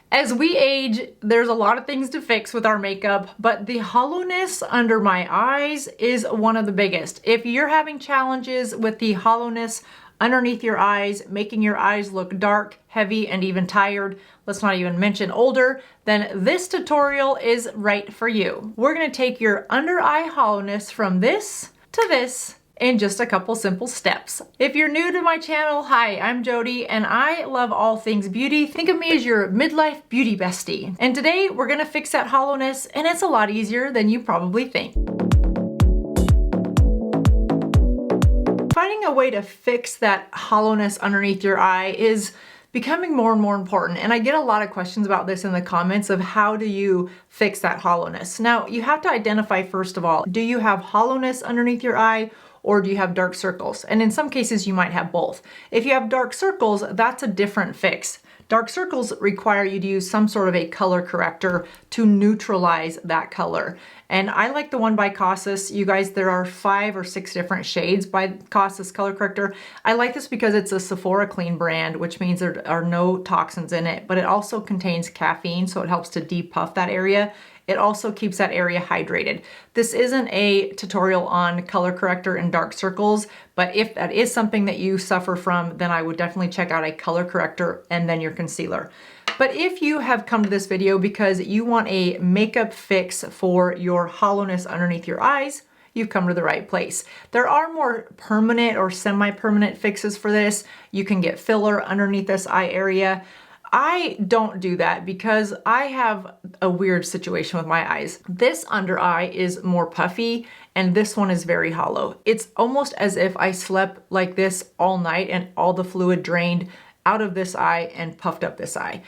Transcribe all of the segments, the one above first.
As we age, there's a lot of things to fix with our makeup, but the hollowness under my eyes is one of the biggest. If you're having challenges with the hollowness underneath your eyes, making your eyes look dark, heavy, and even tired, let's not even mention older, then this tutorial is right for you. We're gonna take your under eye hollowness from this to this in just a couple simple steps. If you're new to my channel, hi, I'm Jody and I love all things beauty. Think of me as your midlife beauty bestie. And today we're gonna fix that hollowness, and it's a lot easier than you probably think. Finding a way to fix that hollowness underneath your eye is becoming more and more important, and I get a lot of questions about this in the comments of how do you fix that hollowness. Now, you have to identify, first of all, do you have hollowness underneath your eye, or do you have dark circles? And in some cases, you might have both. If you have dark circles, that's a different fix. Dark circles require you to use some sort of a color corrector to neutralize that color. And I like the one by Kosas. You guys, there are 5 or 6 different shades by Kosas color corrector. I like this because it's a Sephora clean brand, which means there are no toxins in it, but it also contains caffeine, so it helps to depuff that area. It also keeps that area hydrated. This isn't a tutorial on color corrector and dark circles, but if that is something that you suffer from, then I would definitely check out a color corrector and then your concealer. But if you have come to this video because you want a makeup fix for your hollowness underneath your eyes, you've come to the right place. There are more permanent or semi-permanent fixes for this. You can get filler underneath this eye area. I don't do that because I have a weird situation with my eyes. This under eye is more puffy and this one is very hollow. It's almost as if I slept like this all night and all the fluid drained out of this eye and puffed up this eye.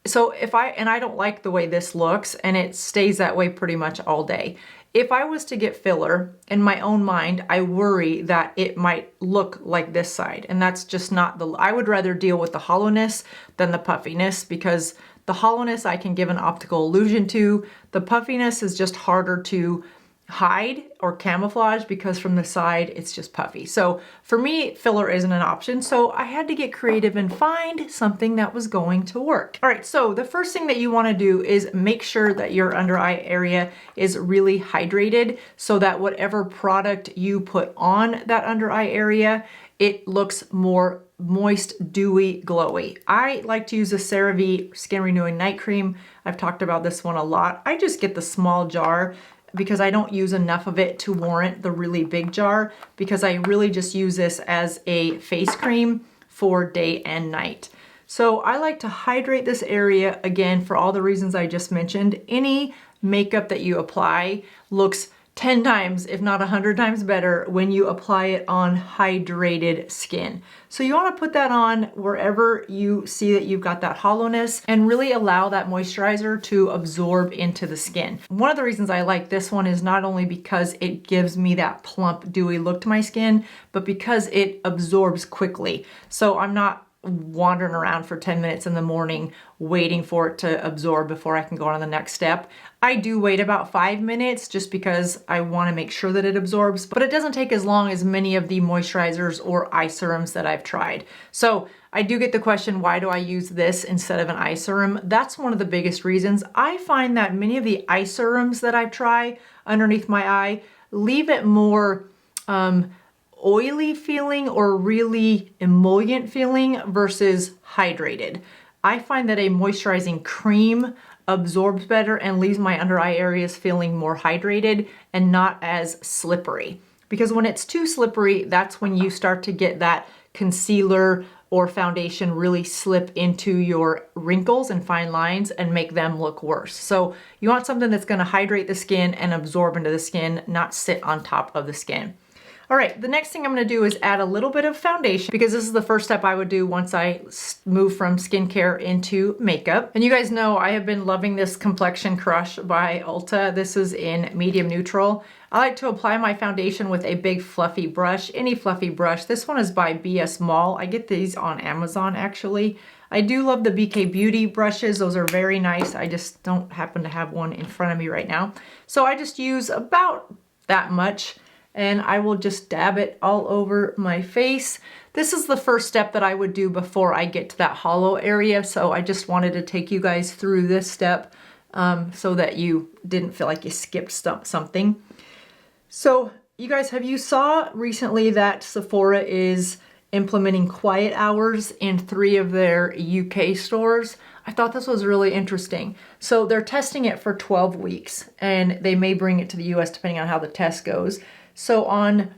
So I don't like the way this looks, and it stays that way pretty much all day. If I was to get filler, in my own mind, I worry that it might look like this side, and that's just not I would rather deal with the hollowness than the puffiness, because the hollowness I can give an optical illusion to. The puffiness is just harder to hide or camouflage because from the side it's just puffy. So for me, filler isn't an option, so I had to get creative and find something that was going to work. All right, so the first thing that you want to do is make sure that your under eye area is really hydrated so that whatever product you put on that under eye area, it looks more moist, dewy, glowy. I like to use the CeraVe Skin Renewing Night Cream. I've talked about this one a lot. I just get the small jar because I don't use enough of it to warrant the really big jar, because I really just use this as a face cream for day and night. So I like to hydrate this area again for all the reasons I just mentioned. Any makeup that you apply looks 10 times, if not 100 times better when you apply it on hydrated skin. So you want to put that on wherever you see that you've got that hollowness and really allow that moisturizer to absorb into the skin. One of the reasons I like this one is not only because it gives me that plump, dewy look to my skin, but because it absorbs quickly. So I'm not wandering around for 10 minutes in the morning waiting for it to absorb before I can go on to the next step. I do wait about 5 minutes just because I want to make sure that it absorbs, but it doesn't take as long as many of the moisturizers or eye serums that I've tried. So I do get the question, why do I use this instead of an eye serum? That's one of the biggest reasons. I find that many of the eye serums that I've tried underneath my eye leave it more oily feeling or really emollient feeling versus hydrated. I find that a moisturizing cream absorbs better and leaves my under eye areas feeling more hydrated and not as slippery. Because when it's too slippery, that's when you start to get that concealer or foundation really slip into your wrinkles and fine lines and make them look worse. So you want something that's going to hydrate the skin and absorb into the skin, not sit on top of the skin. All right, the next thing I'm gonna do is add a little bit of foundation, because this is the first step I would do once I move from skincare into makeup. And you guys know I have been loving this Complexion Crush by Ulta. This is in medium neutral. I like to apply my foundation with a big fluffy brush, any fluffy brush. This one is by BS Mall. I get these on Amazon actually. I do love the BK Beauty brushes. Those are very nice. I just don't happen to have one in front of me right now. So I just use about that much, and I will just dab it all over my face. this is the first step that I would do before I get to that hollow area. So I just wanted to take you guys through this step so that you didn't feel like you skipped something. So you guys, have you saw recently that Sephora is implementing quiet hours in 3 of their UK stores? I thought this was really interesting. So they're testing it for 12 weeks and they may bring it to the US depending on how the test goes. So on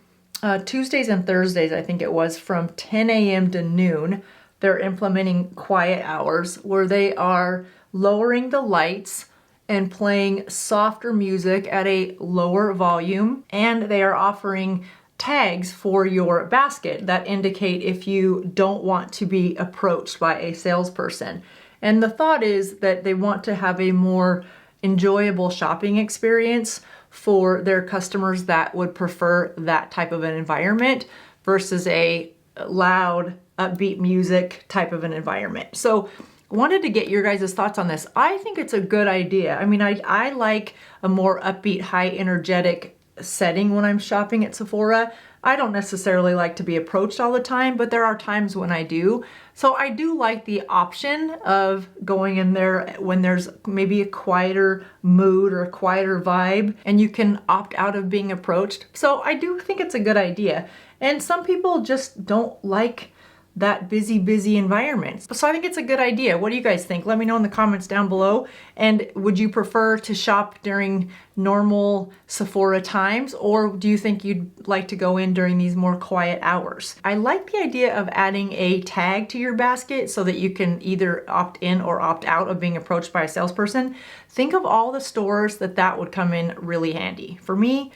Tuesdays and Thursdays, I think it was, from 10 a.m. to noon, they're implementing quiet hours where they are lowering the lights and playing softer music at a lower volume, and they are offering tags for your basket that indicate if you don't want to be approached by a salesperson. And the thought is that they want to have a more enjoyable shopping experience for their customers that would prefer that type of an environment versus a loud, upbeat music type of an environment. So wanted to get your guys' thoughts on this. I think it's a good idea. I mean, I like a more upbeat, high energetic setting when I'm shopping at Sephora. I don't necessarily like to be approached all the time, but there are times when I do. So I do like the option of going in there when there's maybe a quieter mood or a quieter vibe, and you can opt out of being approached. So I do think it's a good idea. And some people just don't like that busy environment. So I think it's a good idea. What do you guys think? Let me know in the comments down below. And would you prefer to shop during normal Sephora times, or do you think you'd like to go in during these more quiet hours? I like the idea of adding a tag to your basket so that you can either opt in or opt out of being approached by a salesperson. Think of all the stores that would come in really handy. For me,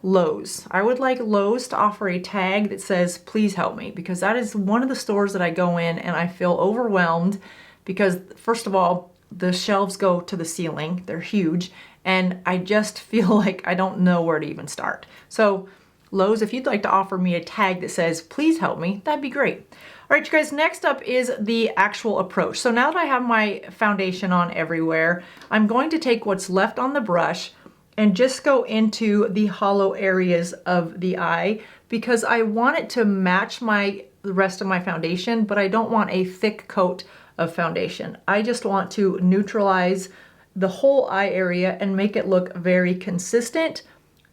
Lowe's. I would like Lowe's to offer a tag that says, please help me, because that is one of the stores that I go in and I feel overwhelmed because, first of all, the shelves go to the ceiling. They're huge. And I just feel like I don't know where to even start. So Lowe's, if you'd like to offer me a tag that says, please help me, that'd be great. All right, you guys, next up is the actual approach. So now that I have my foundation on everywhere, I'm going to take what's left on the brush and just go into the hollow areas of the eye because I want it to match the rest of my foundation, but I don't want a thick coat of foundation. I just want to neutralize the whole eye area and make it look very consistent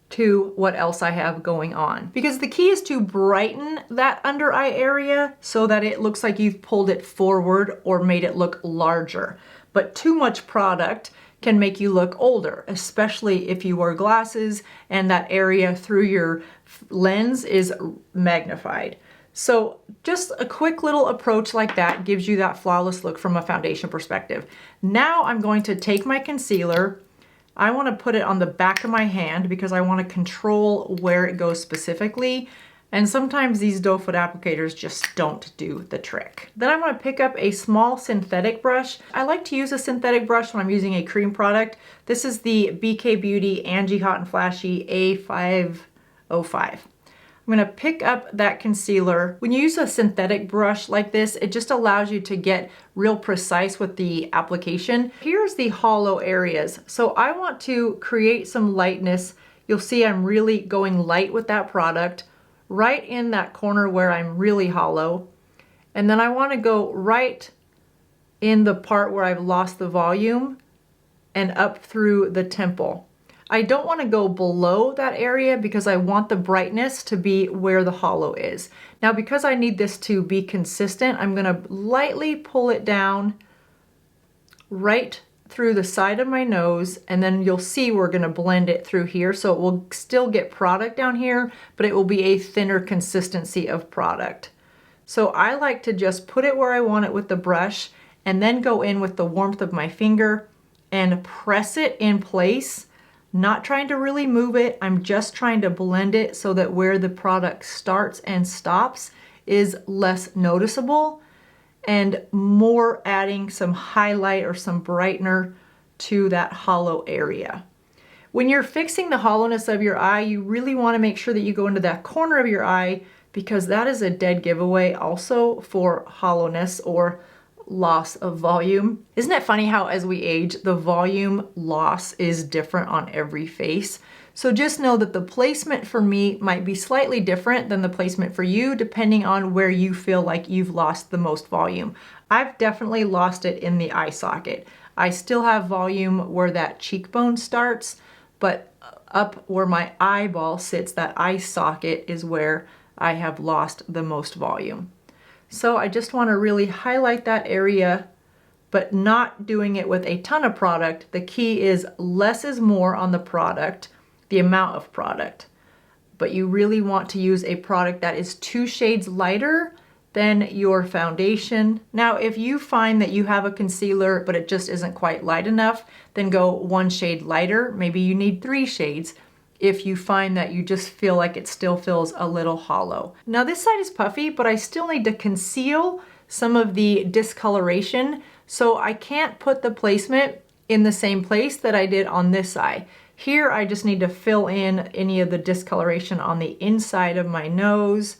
to what else I have going on. Because the key is to brighten that under eye area so that it looks like you've pulled it forward or made it look larger. But too much product can make you look older, especially if you wear glasses and that area through your lens is magnified. So just a quick little approach like that gives you that flawless look from a foundation perspective. Now I'm going to take my concealer. I want to put it on the back of my hand because I want to control where it goes specifically. And sometimes these doe foot applicators just don't do the trick. Then I'm going to pick up a small synthetic brush. I like to use a synthetic brush when I'm using a cream product. This is the BK Beauty Angie Hot and Flashy A505. I'm going to pick up that concealer. When you use a synthetic brush like this, it just allows you to get real precise with the application. Here's the hollow areas. So I want to create some lightness. You'll see I'm really going light with that product right in that corner where I'm really hollow. And then I want to go right in the part where I've lost the volume and up through the temple. I don't want to go below that area because I want the brightness to be where the hollow is. Now, because I need this to be consistent, I'm going to lightly pull it down right through the side of my nose, and then you'll see we're going to blend it through here. So it will still get product down here, but it will be a thinner consistency of product. So I like to just put it where I want it with the brush and then go in with the warmth of my finger and press it in place. Not trying to really move it, I'm just trying to blend it so that where the product starts and stops is less noticeable and more adding some highlight or some brightener to that hollow area. When you're fixing the hollowness of your eye, you really want to make sure that you go into that corner of your eye because that is a dead giveaway also for hollowness or loss of volume. Isn't it funny how as we age, the volume loss is different on every face? So just know that the placement for me might be slightly different than the placement for you, depending on where you feel like you've lost the most volume. I've definitely lost it in the eye socket. I still have volume where that cheekbone starts, but up where my eyeball sits, that eye socket is where I have lost the most volume. So I just want to really highlight that area, but not doing it with a ton of product. The key is less is more on the product, the amount of product. But you really want to use a product that is 2 shades lighter than your foundation. Now, if you find that you have a concealer, but it just isn't quite light enough, then go 1 shade lighter. Maybe you need 3 shades if you find that you just feel like it still feels a little hollow. Now, this side is puffy, but I still need to conceal some of the discoloration, so I can't put the placement in the same place that I did on this eye. Here, I just need to fill in any of the discoloration on the inside of my nose.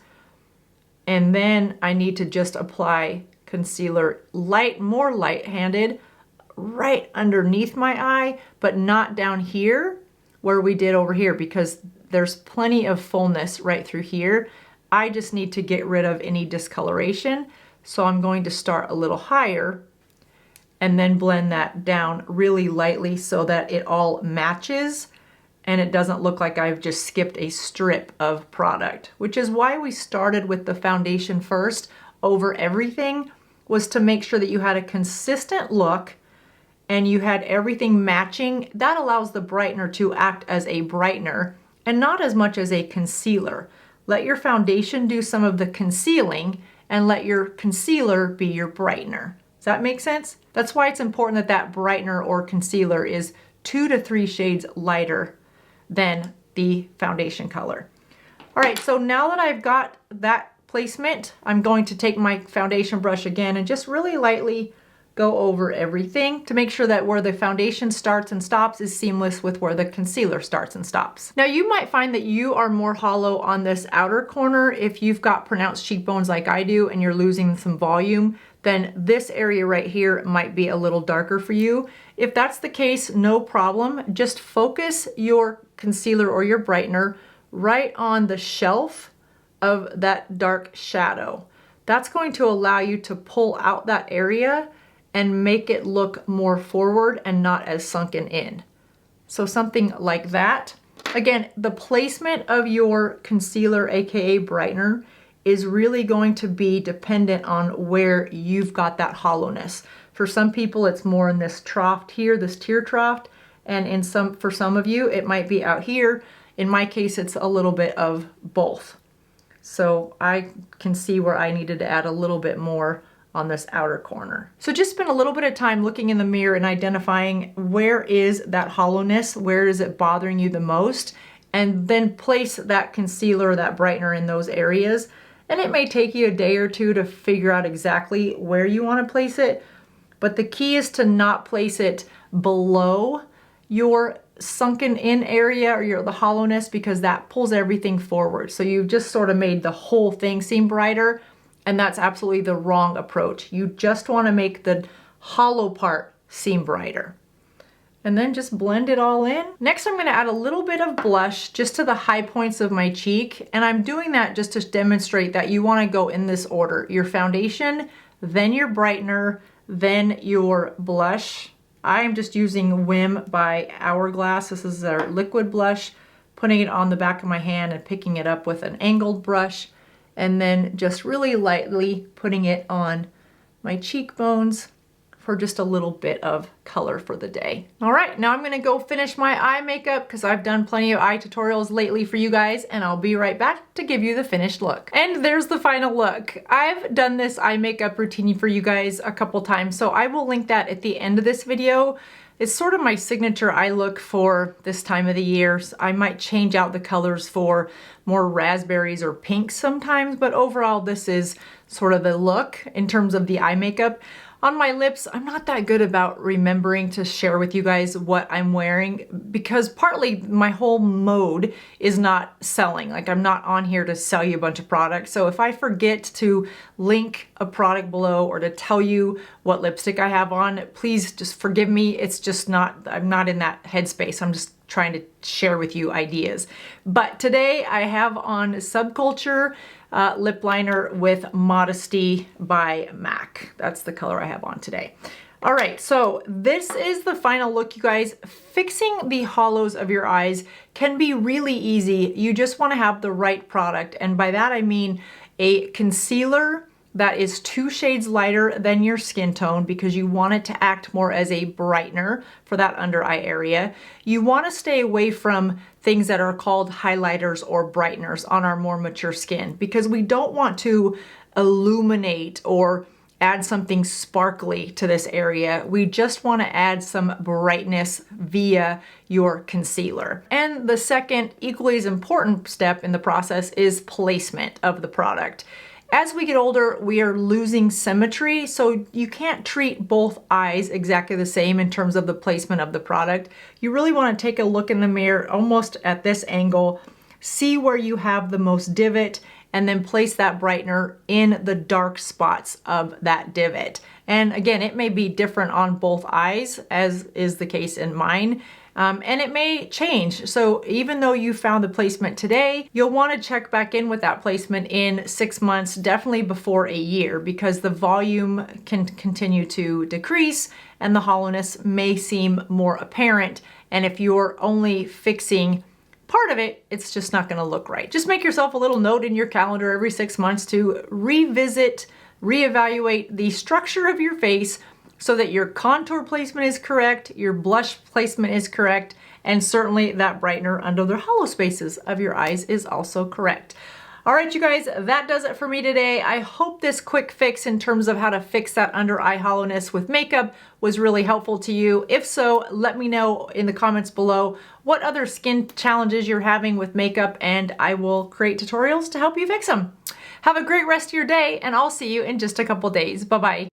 And then I need to just apply concealer more light-handed right underneath my eye, but not down here where we did over here, because there's plenty of fullness right through here. I just need to get rid of any discoloration. So I'm going to start a little higher and then blend that down really lightly so that it all matches and it doesn't look like I've just skipped a strip of product, which is why we started with the foundation first over everything, was to make sure that you had a consistent look and you had everything matching. That allows the brightener to act as a brightener and not as much as a concealer. Let your foundation do some of the concealing and let your concealer be your brightener. Does that make sense? That's why it's important that that brightener or concealer is 2 to 3 shades lighter than the foundation color. All right, so now that I've got that placement, I'm going to take my foundation brush again and just really lightly go over everything to make sure that where the foundation starts and stops is seamless with where the concealer starts and stops. Now, you might find that you are more hollow on this outer corner if you've got pronounced cheekbones like I do and you're losing some volume. Then this area right here might be a little darker for you. If that's the case, no problem. Just focus your concealer or your brightener right on the shelf of that dark shadow. That's going to allow you to pull out that area and make it look more forward and not as sunken in. So something like that. Again, the placement of your concealer, aka brightener, is really going to be dependent on where you've got that hollowness. For some people, it's more in this trough here, this tear trough, and for some of you, it might be out here. In my case, it's a little bit of both. So I can see where I needed to add a little bit more on this outer corner. So just spend a little bit of time looking in the mirror and identifying where is that hollowness, where is it bothering you the most, and then place that concealer, that brightener in those areas. And it may take you a day or two to figure out exactly where you want to place it, but the key is to not place it below your sunken in area or the hollowness, because that pulls everything forward. So you've just sort of made the whole thing seem brighter, and that's absolutely the wrong approach. You just want to make the hollow part seem brighter. And then just blend it all in. Next, I'm going to add a little bit of blush just to the high points of my cheek. And I'm doing that just to demonstrate that you want to go in this order: your foundation, then your brightener, then your blush. I'm just using Whim by Hourglass. This is our liquid blush, putting it on the back of my hand and picking it up with an angled brush, and then just really lightly putting it on my cheekbones for just a little bit of color for the day. All right, now I'm gonna go finish my eye makeup because I've done plenty of eye tutorials lately for you guys, and I'll be right back to give you the finished look. And there's the final look. I've done this eye makeup routine for you guys a couple times, so I will link that at the end of this video. It's sort of my signature eye look for this time of the year. I might change out the colors for more raspberries or pinks sometimes, but overall this is sort of the look in terms of the eye makeup. On my lips, I'm not that good about remembering to share with you guys what I'm wearing, because partly my whole mode is not selling. Like, I'm not on here to sell you a bunch of products. So if I forget to link a product below or to tell you what lipstick I have on, please just forgive me. It's just not, I'm not in that headspace. I'm just trying to share with you ideas. But today I have on Subculture lip liner with Modesty by MAC. That's the color I have on today. All right, so this is the final look, you guys. Fixing the hollows of your eyes can be really easy. You just want to have the right product. And by that, I mean a concealer that is 2 shades lighter than your skin tone because you want it to act more as a brightener for that under eye area. You want to stay away from things that are called highlighters or brighteners on our more mature skin because we don't want to illuminate or add something sparkly to this area. We just want to add some brightness via your concealer. And the second, equally as important step in the process is placement of the product. As we get older, we are losing symmetry, so you can't treat both eyes exactly the same in terms of the placement of the product. You really want to take a look in the mirror almost at this angle, see where you have the most divot, and then place that brightener in the dark spots of that divot. And again, it may be different on both eyes, as is the case in mine. And it may change. So even though you found the placement today, you'll want to check back in with that placement in 6 months, definitely before a year, because the volume can continue to decrease and the hollowness may seem more apparent. And if you're only fixing part of it, it's just not going to look right. Just make yourself a little note in your calendar every 6 months to revisit, reevaluate the structure of your face so that your contour placement is correct, your blush placement is correct, and certainly that brightener under the hollow spaces of your eyes is also correct. All right, you guys, that does it for me today. I hope this quick fix in terms of how to fix that under eye hollowness with makeup was really helpful to you. If so, let me know in the comments below what other skin challenges you're having with makeup, and I will create tutorials to help you fix them. Have a great rest of your day, and I'll see you in just a couple days. Bye-bye.